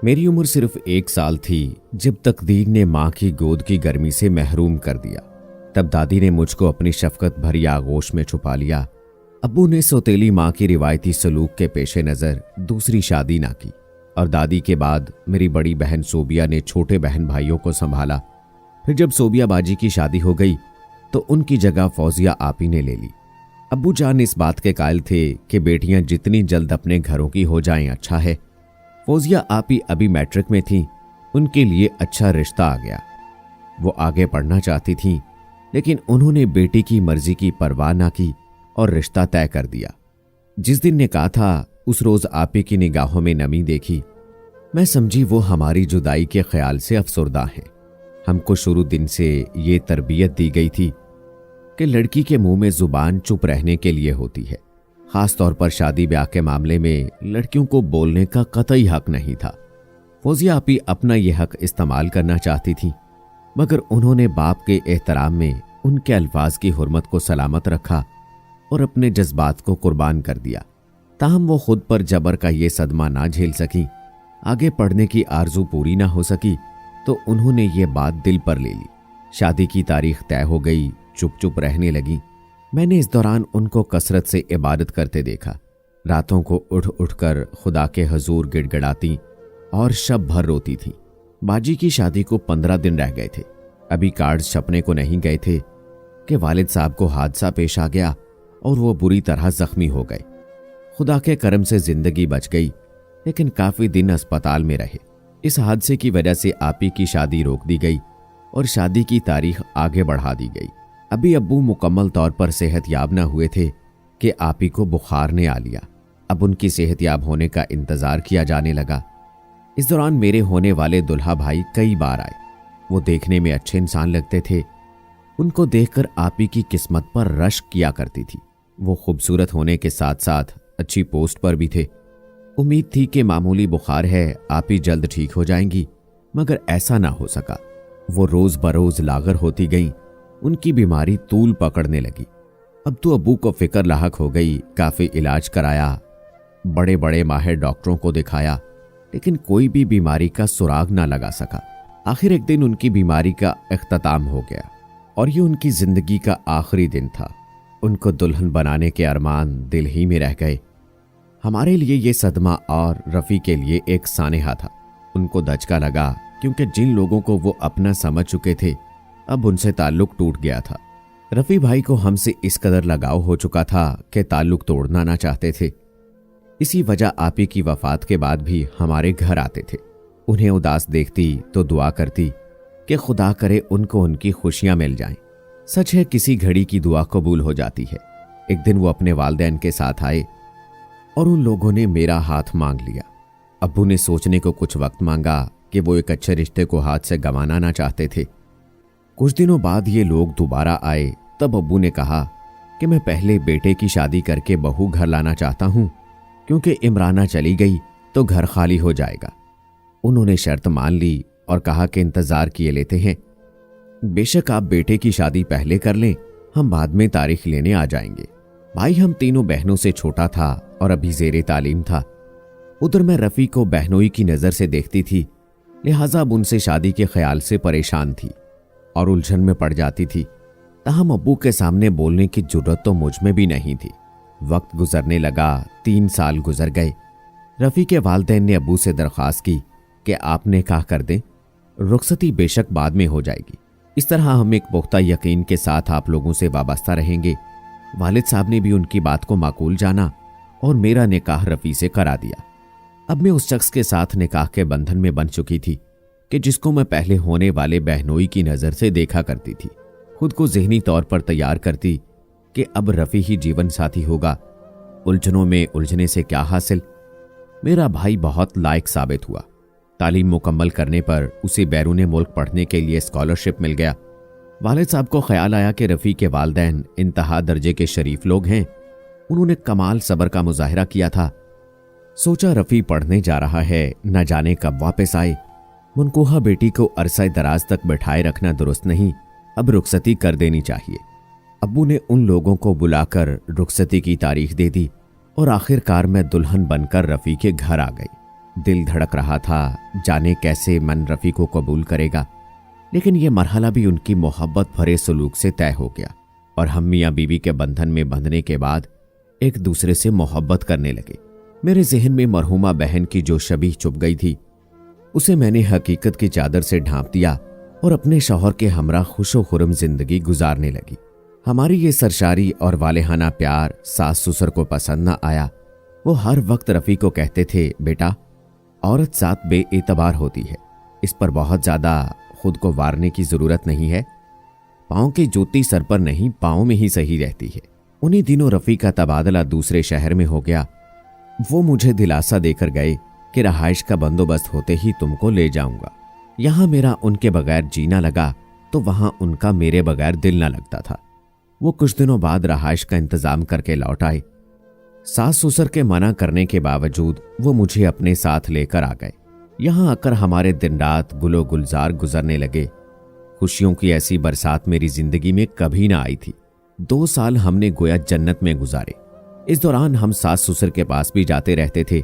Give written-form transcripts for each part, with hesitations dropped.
मेरी उम्र सिर्फ 1 साल थी जब तकदीर ने माँ की गोद की गर्मी से महरूम कर दिया। तब दादी ने मुझको अपनी शफकत भरी आगोश में छुपा लिया। अब्बू ने सौतेली माँ की रिवायती सलूक के पेशे नज़र दूसरी शादी ना की और दादी के बाद मेरी बड़ी बहन सोबिया ने छोटे बहन भाइयों को संभाला। फिर जब सोबिया बाजी की शादी हो गई तो उनकी जगह फौजिया आपी ने ले ली। अब्बू जान इस बात के कायल थे कि बेटियां जितनी जल्द अपने घरों की हो जाएं अच्छा है। फौजिया आपी अभी मैट्रिक में थी, उनके लिए अच्छा रिश्ता आ गया। वो आगे पढ़ना चाहती थीं, लेकिन उन्होंने बेटी की मर्जी की परवाह ना की और रिश्ता तय कर दिया। जिस दिन निकाह था उस रोज आपी की निगाहों में नमी देखी। मैं समझी वो हमारी जुदाई के ख्याल से अफसुर्दा हैं। हमको शुरू दिन से ये तरबियत दी गई थी कि लड़की के मुंह में जुबान चुप रहने के लिए होती है। खास तौर पर शादी ब्याह के मामले में लड़कियों को बोलने का कतई हक नहीं था। फौजिया आपी अपना यह हक इस्तेमाल करना चाहती थी, मगर उन्होंने बाप के एहतराम में उनके अल्फाज की हुर्मत को सलामत रखा और अपने जज्बात को कुर्बान कर दिया। ताहम वो खुद पर जबर का ये सदमा ना झेल सकी, आगे पढ़ने की आरजू पूरी ना हो सकी, तो उन्होंने ये बात दिल पर ले ली। शादी की तारीख तय हो गई, चुप चुप रहने लगी। मैंने इस दौरान उनको कसरत से इबादत करते देखा। रातों को उठ उठकर खुदा के हजूर गिड़गिड़ाती और शब भर रोती थी। बाजी की शादी को 15 दिन रह गए थे। अभी कार्ड्स छपने को नहीं गए थे कि वालिद साहब को हादसा पेश आ गया और वो बुरी तरह जख्मी हो गए। खुदा के करम से जिंदगी बच गई, लेकिन काफी दिन अस्पताल में रहे। इस हादसे की वजह से आपी की शादी रोक दी गई और शादी की तारीख आगे बढ़ा दी गई। अभी अब्बू मुकम्मल तौर पर सेहतयाब न हुए थे कि आपी को बुखार ने आ लिया। अब उनकी सेहतयाब होने का इंतजार किया जाने लगा। इस दौरान मेरे होने वाले दुल्हा भाई कई बार आए। वो देखने में अच्छे इंसान लगते थे। उनको देखकर आपी की किस्मत पर रश्क किया करती थी। वो खूबसूरत होने के साथ साथ अच्छी पोस्ट पर भी थे। उम्मीद थी कि मामूली बुखार है, आपी जल्द ठीक हो जाएंगी, मगर ऐसा ना हो सका। वो रोज बरोज लागर होती गईं। उनकी बीमारी तूल पकड़ने लगी। अब तो अब्बू को फिक्र लाहक हो गई। काफी इलाज कराया, बड़े बड़े माहिर डॉक्टरों को दिखाया, लेकिन कोई भी बीमारी का सुराग ना लगा सका। आखिर एक दिन उनकी बीमारी का इख्तिताम हो गया और ये उनकी जिंदगी का आखिरी दिन था। उनको दुल्हन बनाने के अरमान दिल ही में रह गए। हमारे लिए ये सदमा और रफ़ी के लिए एक सानेहा था। उनको धचका लगा, क्योंकि जिन लोगों को वो अपना समझ चुके थे अब उनसे ताल्लुक टूट गया था। रफ़ी भाई को हमसे इस कदर लगाव हो चुका था कि ताल्लुक तोड़ना ना चाहते थे। इसी वजह आपी की वफात के बाद भी हमारे घर आते थे। उन्हें उदास देखती तो दुआ करती कि खुदा करे उनको उनकी खुशियां मिल जाएं। सच है, किसी घड़ी की दुआ कबूल हो जाती है। एक दिन वो अपने वालिदैन के साथ आए और उन लोगों ने मेरा हाथ मांग लिया। अब्बू ने सोचने को कुछ वक्त मांगा कि वो एक अच्छे रिश्ते को हाथ से गंवाना ना चाहते थे। कुछ दिनों बाद ये लोग दोबारा आए। तब अब्बू ने कहा कि मैं पहले बेटे की शादी करके बहू घर लाना चाहता हूं, क्योंकि इमराना चली गई तो घर खाली हो जाएगा। उन्होंने शर्त मान ली और कहा कि इंतजार किए लेते हैं। बेशक आप बेटे की शादी पहले कर लें, हम बाद में तारीख लेने आ जाएंगे। भाई हम तीनों बहनों से छोटा था और अभी ज़ेरे तालीम था। उधर मैं रफ़ी को बहनोई की नज़र से देखती थी, लिहाजा अब उनसे शादी के ख्याल से परेशान थी और उलझन में पड़ जाती थी। ताहम अब्बू के सामने बोलने की जुर्रत तो मुझ में भी नहीं थी। वक्त गुजरने लगा, 3 साल गुजर गए। रफ़ी के वालिदैन ने अब्बू से दरख्वास्त की कि आप निकाह कर दें, रुखसती बेशक बाद में हो जाएगी। इस तरह हम एक पुख्ता यकीन के साथ आप लोगों से वाबस्ता रहेंगे। वालिद साहब ने भी उनकी बात को माकूल जाना और मेरा निकाह रफ़ी से करा दिया। अब मैं उस शख्स के साथ निकाह के बंधन में बन चुकी थी कि जिसको मैं पहले होने वाले बहनोई की नज़र से देखा करती थी। खुद को ज़हनी तौर पर तैयार करती कि अब रफ़ी ही जीवन साथी होगा। उलझनों में उलझने से क्या हासिल। मेरा भाई बहुत लायक साबित हुआ। तालीम मुकम्मल करने पर उसे बैरून मुल्क पढ़ने के लिए स्कॉलरशिप मिल गया। वालिद साहब को ख्याल आया कि रफ़ी के वालिदैन इंतहा दर्जे के शरीफ लोग हैं। उन्होंने कमाल सब्र का मुजाहिरा किया था। सोचा रफ़ी पढ़ने जा रहा है, न जाने कब वापस आए। मुनकोहा बेटी को अरसा दराज तक बैठाए रखना दुरुस्त नहीं, अब रुखसती कर देनी चाहिए। अब्बू ने उन लोगों को बुलाकर रुखसती की तारीख दे दी और आखिरकार मैं दुल्हन बनकर रफ़ी के घर आ गई। दिल धड़क रहा था, जाने कैसे मन रफ़ी को कबूल करेगा। लेकिन यह मरहला भी उनकी मोहब्बत भरे सलूक से तय हो गया और हम मियाँ बीवी के बंधन में बंधने के बाद एक दूसरे से मोहब्बत करने लगे। मेरे जहन में मरहुमा बहन की जो शबीह चुप गई थी, उसे मैंने हकीकत की चादर से ढांप दिया और अपने शौहर के हमरा खुशो खुरम जिंदगी गुजारने लगी। हमारी ये सरशारी और वालेहाना प्यार सास ससुर को पसंद न आया। वो हर वक्त रफ़ी को कहते थे, बेटा औरत साथ बेएतबार होती है, इस पर बहुत ज़्यादा खुद को वारने की ज़रूरत नहीं है। पाँव की जूती सर पर नहीं, पाँव में ही सही रहती है। उन्हीं दिनों रफ़ी का तबादला दूसरे शहर में हो गया। वो मुझे दिलासा देकर गए कि रहाइश का बंदोबस्त होते ही तुमको ले जाऊंगा। यहाँ मेरा उनके बगैर जीना लगा तो वहाँ उनका मेरे बगैर दिल न लगता था। वो कुछ दिनों बाद रहाइश का इंतजाम करके लौट आए। सास ससुर के मना करने के बावजूद वो मुझे अपने साथ लेकर आ गए। यहाँ आकर हमारे दिन रात गुलो गुलजार गुजरने लगे। खुशियों की ऐसी बरसात मेरी जिंदगी में कभी ना आई थी। 2 साल हमने गोया जन्नत में गुजारे। इस दौरान हम सास ससुर के पास भी जाते रहते थे।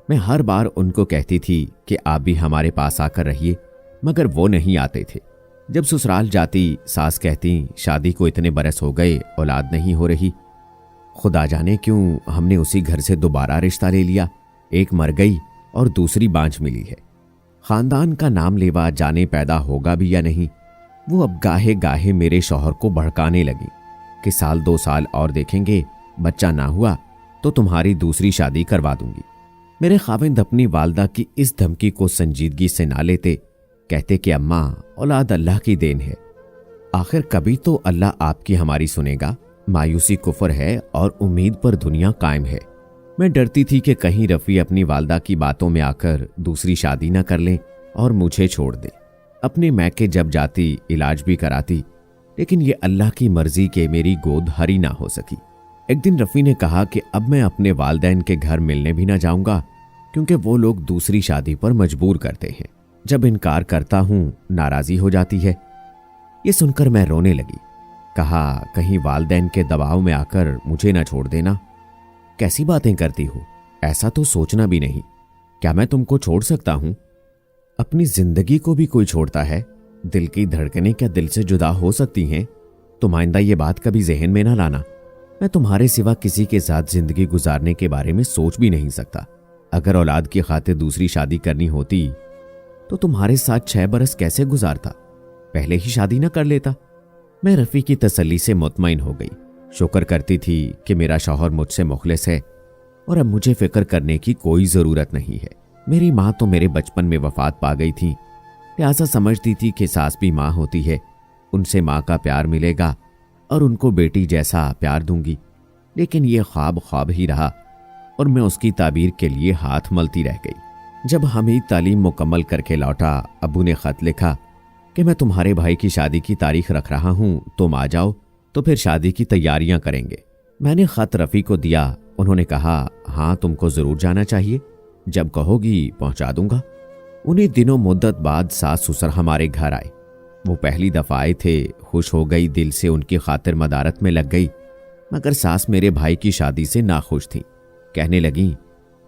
मैं हर बार उनको कहती थी कि आप भी हमारे पास आकर रहिए, मगर वो नहीं आते थे। जब ससुराल जाती, सास कहती, शादी को इतने बरस हो गए, औलाद नहीं हो रही। खुदा जाने क्यों हमने उसी घर से दोबारा रिश्ता ले लिया। एक मर गई और दूसरी बांझ मिली है। खानदान का नाम लेवा जाने पैदा होगा भी या नहीं। वो अब गाहे गाहे मेरे शौहर को भड़काने लगी कि साल 2 साल और देखेंगे, बच्चा ना हुआ तो तुम्हारी दूसरी शादी करवा दूंगी। मेरे खाविंद अपनी वालदा की इस धमकी को संजीदगी से ना लेते। कहते कि अम्मा, औलाद अल्लाह की देन है, आखिर कभी तो अल्लाह आपकी हमारी सुनेगा। मायूसी कुफर है और उम्मीद पर दुनिया कायम है। मैं डरती थी कि कहीं रफ़ी अपनी वालदा की बातों में आकर दूसरी शादी न कर ले और मुझे छोड़ दे। अपने मैके जब जाती, इलाज भी कराती, लेकिन ये अल्लाह की मर्जी के मेरी गोद हरी ना हो सकी। एक दिन रफ़ी ने कहा कि अब मैं अपने वालदैन के घर मिलने भी ना जाऊंगा, क्योंकि वो लोग दूसरी शादी पर मजबूर करते हैं। जब इनकार करता हूं, नाराजी हो जाती है। ये सुनकर मैं रोने लगी। कहा, कहीं वालदैन के दबाव में आकर मुझे ना छोड़ देना। कैसी बातें करती हो, ऐसा तो सोचना भी नहीं। क्या मैं तुमको छोड़ सकता हूं? अपनी जिंदगी को भी कोई छोड़ता है? दिल की धड़कनें क्या दिल से जुदा हो सकती हैं? तुम आइंदा ये बात कभी जहन में ना लाना। मैं तुम्हारे सिवा किसी के साथ जिंदगी गुजारने के बारे में सोच भी नहीं सकता। अगर औलाद की खातिर दूसरी शादी करनी होती तो तुम्हारे साथ 6 बरस कैसे गुजारता? पहले ही शादी ना कर लेता। मैं रफ़ी की तसल्ली से मुतमईन हो गई। शुक्र करती थी कि मेरा शौहर मुझसे मुखलिस है और अब मुझे फिक्र करने की कोई ज़रूरत नहीं है। मेरी माँ तो मेरे बचपन में वफात पा गई थी, लिहाजा समझती थी कि सास भी माँ होती है, उनसे माँ का प्यार मिलेगा और उनको बेटी जैसा प्यार दूंगी। लेकिन ये ख्वाब ही रहा और मैं उसकी ताबीर के लिए हाथ मलती रह गई। जब हमीद तालीम मुकम्मल करके लौटा, अबू ने खत लिखा कि मैं तुम्हारे भाई की शादी की तारीख रख रहा हूं, तुम आ जाओ तो फिर शादी की तैयारियां करेंगे। मैंने खत रफ़ी को दिया। उन्होंने कहा, हाँ तुमको ज़रूर जाना चाहिए, जब कहोगी पहुंचा दूंगा। उन्हीं दिनों मुद्दत बाद सास ससुर हमारे घर आए। वो पहली दफ़ा आए थे। खुश हो गई, दिल से उनकी खातिर मदारत में लग गई, मगर सास मेरे भाई की शादी से नाखुश थी। कहने लगी,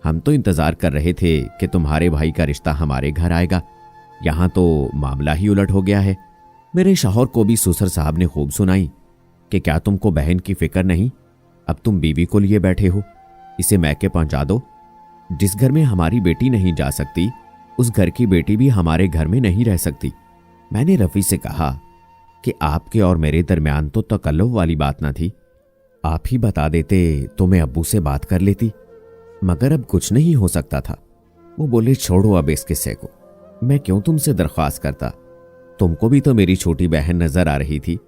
हम तो इंतज़ार कर रहे थे कि तुम्हारे भाई का रिश्ता हमारे घर आएगा, यहाँ तो मामला ही उलट हो गया है। मेरे शौहर को भी ससुर साहब ने खूब सुनाई कि क्या तुमको बहन की फिक्र नहीं? अब तुम बीवी को लिए बैठे हो, इसे मैके पहुंचा दो। जिस घर में हमारी बेटी नहीं जा सकती, उस घर की बेटी भी हमारे घर में नहीं रह सकती। मैंने रफ़ी से कहा कि आपके और मेरे दरमियान तो तकल्लुफ़ वाली बात ना थी, आप ही बता देते तो मैं अब्बू से बात कर लेती, मगर अब कुछ नहीं हो सकता था। वो बोले, छोड़ो अब इस किस्से को, मैं क्यों तुमसे दरख्वास्त करता? तुमको भी तो मेरी छोटी बहन नजर आ रही थी,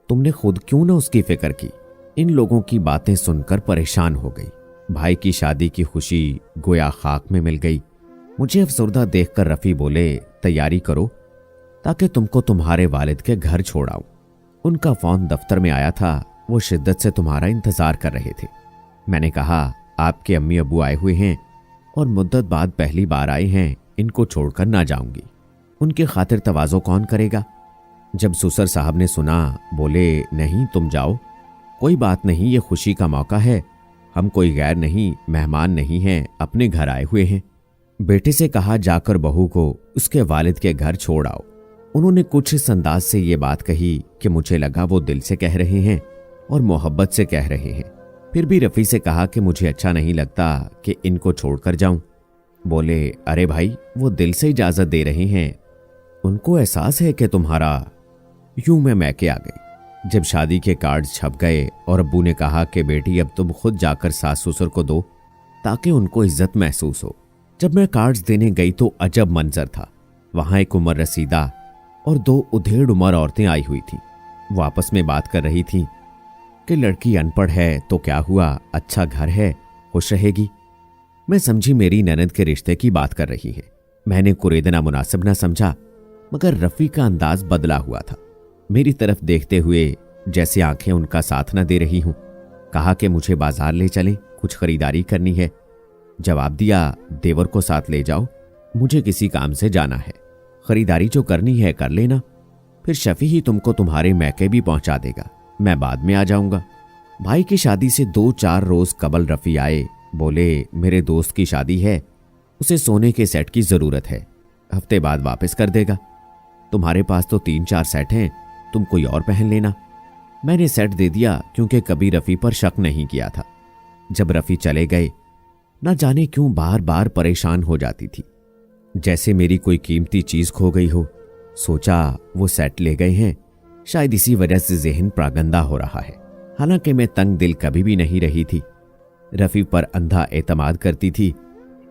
तुमने खुद क्यों ना उसकी फिक्र की? इन लोगों की बातें सुनकर परेशान हो गई। भाई की शादी की खुशी गोया खाक में मिल गई। मुझे अफसरदा देखकर रफ़ी बोले, तैयारी करो ताकि तुमको तुम्हारे वालिद के घर छोड़ाऊं। उनका फ़ोन दफ्तर में आया था, वो शिद्दत से तुम्हारा इंतज़ार कर रहे थे। मैंने कहा, आपके अम्मी अबू आए हुए हैं और मुद्दत बाद पहली बार आए हैं, इनको छोड़कर ना जाऊंगी। उनकी खातिर तवाज़ो कौन करेगा? जब ससुर साहब ने सुना, बोले, नहीं तुम जाओ, कोई बात नहीं, ये खुशी का मौका है, हम कोई गैर नहीं, मेहमान नहीं हैं, अपने घर आए हुए हैं। बेटे से कहा जाकर बहू को उसके वालिद के घर छोड़ आओ। उन्होंने कुछ इस अंदाज से ये बात कही कि मुझे लगा वो दिल से कह रहे हैं और मोहब्बत से कह रहे हैं। फिर भी रफ़ी से कहा कि मुझे अच्छा नहीं लगता कि इनको छोड़कर जाऊं। बोले, अरे भाई, वो दिल से इजाज़त दे रहे हैं, उनको एहसास है कि तुम्हारा। यूं मैं मैके आ गई। जब शादी के कार्ड छप गए और अब्बू ने कहा कि बेटी अब तुम खुद जाकर सास ससुर को दो ताकि उनको इज्जत महसूस हो। जब मैं कार्ड्स देने गई तो अजब मंजर था। वहां एक उम्र रसीदा और 2 उधेड़ उम्र औरतें आई हुई थीं। वो आपस में बात कर रही थीं कि लड़की अनपढ़ है तो क्या हुआ, अच्छा घर है, खुश रहेगी। मैं समझी मेरी ननद के रिश्ते की बात कर रही है। मैंने कुरेदना मुनासिब न समझा, मगर रफ़ी का अंदाज बदला हुआ था। मेरी तरफ देखते हुए जैसे आंखें उनका साथ न दे रही हूं। कहा कि मुझे बाजार ले चलें, कुछ खरीदारी करनी है। जवाब दिया, देवर को साथ ले जाओ, मुझे किसी काम से जाना है। खरीदारी जो करनी है कर लेना, फिर शफी ही तुमको तुम्हारे मैके भी पहुंचा देगा, मैं बाद में आ जाऊंगा। भाई की शादी से 2-4 रोज कबल रफ़ी आए। बोले, मेरे दोस्त की शादी है, उसे सोने के सेट की जरूरत है, हफ्ते बाद वापस कर देगा। तुम्हारे पास तो 3-4 सेट हैं, तुम कोई और पहन लेना। मैंने सेट दे दिया क्योंकि कभी रफ़ी पर शक नहीं किया था। जब रफ़ी चले गए, न जाने क्यों बार बार परेशान हो जाती थी, जैसे मेरी कोई कीमती चीज खो गई हो। सोचा वो सेट ले गए हैं, शायद इसी वजह से ज़हन प्रागंदा हो रहा है। हालांकि मैं तंग दिल कभी भी नहीं रही थी। रफ़ी पर अंधा एतमाद करती थी,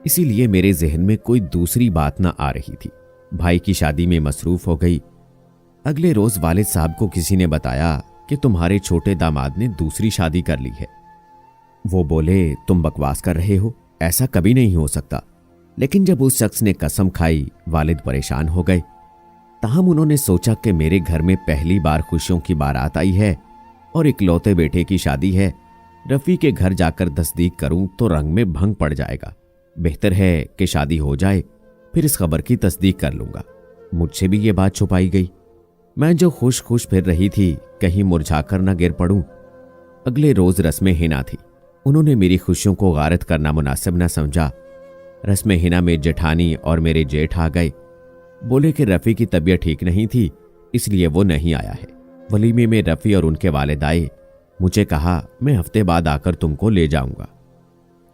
इसीलिए मेरे जहन में कोई दूसरी बात ना आ रही थी। भाई की शादी में मसरूफ हो गई। अगले रोज वालिद साहब को किसी ने बताया कि तुम्हारे छोटे दामाद ने दूसरी शादी कर ली है। वो बोले, तुम बकवास कर रहे हो, ऐसा कभी नहीं हो सकता। लेकिन जब उस शख्स ने कसम खाई, वालिद परेशान हो गए। ताहम उन्होंने सोचा कि मेरे घर में पहली बार खुशियों की बारात आई है और इकलौते बेटे की शादी है। रफ़ी के घर जाकर तस्दीक करूं तो रंग में भंग पड़ जाएगा। बेहतर है कि शादी हो जाए, फिर इस खबर की तस्दीक कर लूंगा। मुझसे भी ये बात छुपाई गई। मैं जो खुश खुश फिर रही थी, कहीं मुरझाकर न गिर पड़ूं। अगले रोज रस्म हिना थी। उन्होंने मेरी खुशियों को गारत करना मुनासिब न समझा। रस्म हिना में जेठानी और मेरे जेठ आ गए। बोले कि रफ़ी की तबीयत ठीक नहीं थी, इसलिए वो नहीं आया है। वलीमे में रफ़ी और उनके वालिद आए। मुझे कहा, मैं हफ्ते बाद आकर तुमको ले जाऊंगा।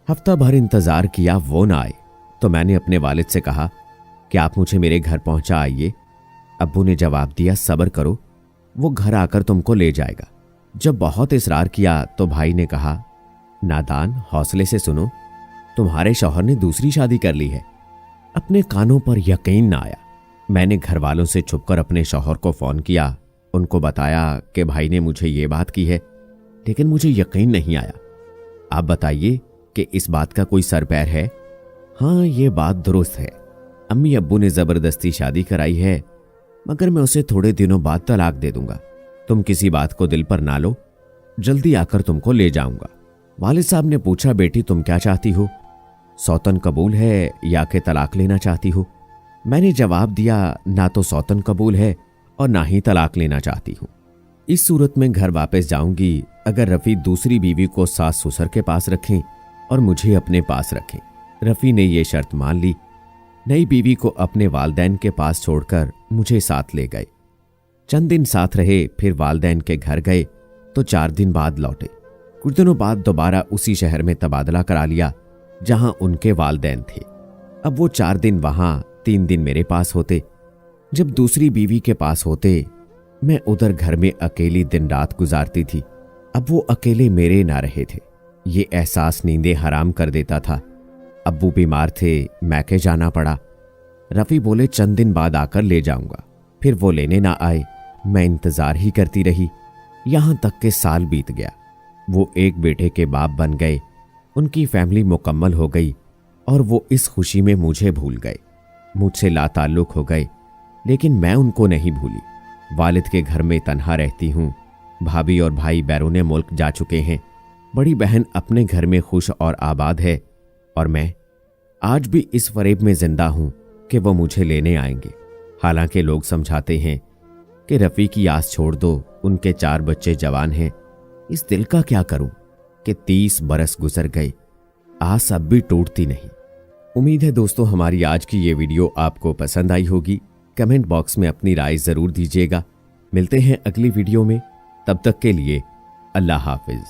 हफ्ता भर इंतजार किया, वो ना आए तो मैंने अपने वालिद से कहा कि आप मुझे मेरे घर पहुंचा आइए। अब्बू ने जवाब दिया, सब्र करो, वो घर आकर तुमको ले जाएगा। जब बहुत इसरार किया तो भाई ने कहा, नादान, हौसले से सुनो, तुम्हारे शौहर ने दूसरी शादी कर ली है। अपने कानों पर यकीन ना आया। मैंने घर वालों से छुपकर अपने शौहर को फोन किया, उनको बताया कि भाई ने मुझे ये बात की है, लेकिन मुझे यकीन नहीं आया। आप बताइए कि इस बात का कोई सर पैर है? हाँ, ये बात दुरुस्त है। अम्मी अब्बू ने जबरदस्ती शादी कराई है, मगर मैं उसे थोड़े दिनों बाद तलाक दे दूंगा। तुम किसी बात को दिल पर ना लो, जल्दी आकर तुमको ले जाऊंगा। वालिद साहब ने पूछा, बेटी तुम क्या चाहती हो, सौतन कबूल है या कि तलाक लेना चाहती हो? मैंने जवाब दिया, ना तो सौतन कबूल है और ना ही तलाक लेना चाहती हूँ। इस सूरत में घर वापस जाऊंगी अगर रफ़ी दूसरी बीवी को सास ससुर के पास रखें और मुझे अपने पास रखें। रफ़ी ने यह शर्त मान ली। नई बीवी को अपने वालदैन के पास छोड़कर मुझे साथ ले गए। चंद दिन साथ रहे, फिर वालदैन के घर गए तो 4 दिन बाद लौटे। कुछ दिनों बाद दोबारा उसी शहर में तबादला करा लिया जहां उनके वालदैन थे। अब वो 4 दिन वहां, 3 दिन मेरे पास होते। जब दूसरी बीवी के पास होते, मैं उधर घर में अकेली दिन रात गुजारती थी। अब वो अकेले मेरे ना रहे थे। ये एहसास नींदें हराम कर देता था। अब्बू बीमार थे, मैके जाना पड़ा। रफ़ी बोले, चंद दिन बाद आकर ले जाऊंगा। फिर वो लेने ना आए। मैं इंतजार ही करती रही, यहां तक के साल बीत गया। वो एक बेटे के बाप बन गए, उनकी फैमिली मुकम्मल हो गई और वो इस खुशी में मुझे भूल गए, मुझसे लाताल्लुक हो गए। लेकिन मैं उनको नहीं भूली। वालिद के घर में तन्हा रहती हूँ। भाभी और भाई बैरूने मुल्क जा चुके हैं। बड़ी बहन अपने घर में खुश और आबाद है और मैं आज भी इस फरेब में जिंदा हूं कि वो मुझे लेने आएंगे। हालांकि लोग समझाते हैं कि रफ़ी की आस छोड़ दो, उनके 4 बच्चे जवान हैं। इस दिल का क्या करूं कि 30 बरस गुजर गए, आस अब भी टूटती नहीं। उम्मीद है दोस्तों हमारी आज की ये वीडियो आपको पसंद आई होगी। कमेंट बॉक्स में अपनी राय जरूर दीजिएगा। मिलते हैं अगली वीडियो में, तब तक के लिए अल्लाह हाफिज।